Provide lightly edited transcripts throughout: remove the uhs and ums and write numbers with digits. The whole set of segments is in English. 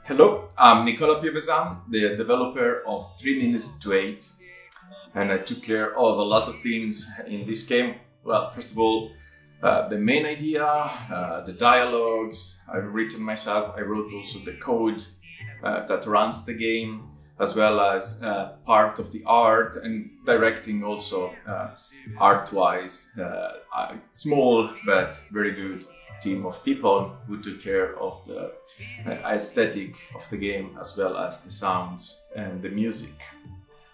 Hello, I'm Nicola Pievesan, the developer of 3 Minutes to 8, and I took care of a lot of things in this game. Well, first of all, the main idea, the dialogues, I've written myself. I wrote also the code that runs the game, as well as part of the art and directing also art-wise. A small but very good team of people who took care of the aesthetic of the game, as well as the sounds and the music.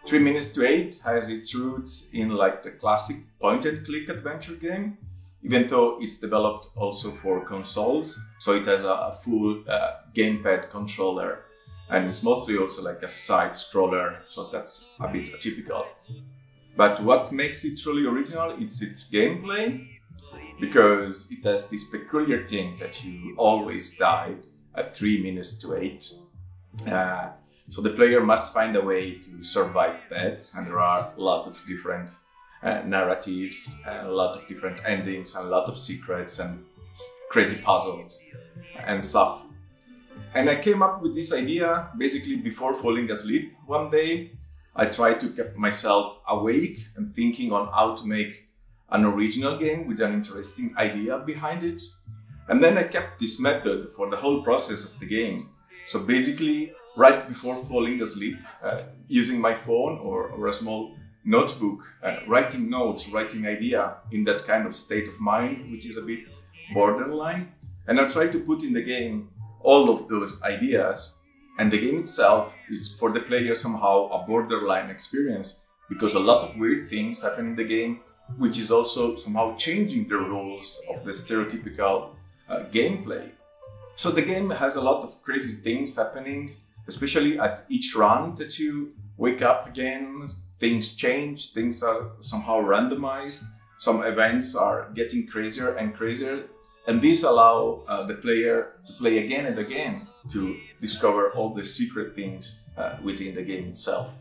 3 Minutes to 8 has its roots in like the classic point-and-click adventure game, even though it's developed also for consoles, so it has a full gamepad controller, and it's mostly also like a side scroller, so that's a bit atypical. But what makes it truly original is its gameplay, because it has this peculiar thing that you always die at 3 minutes to 8. So the player must find a way to survive that, and there are a lot of different narratives, and a lot of different endings, and a lot of secrets and crazy puzzles and stuff. And I came up with this idea basically before falling asleep one day. I tried to keep myself awake and thinking on how to make an original game with an interesting idea behind it. And then I kept this method for the whole process of the game. So basically, right before falling asleep, using my phone or a small notebook, writing notes, writing idea in that kind of state of mind, which is a bit borderline. And I tried to put in the game all of those ideas. And the game itself is for the player somehow a borderline experience, because a lot of weird things happen in the game, which is also somehow changing the rules of the stereotypical gameplay. So the game has a lot of crazy things happening, especially at each run that you wake up again. Things change, things are somehow randomized, some events are getting crazier and crazier, and these allow the player to play again and again to discover all the secret things within the game itself.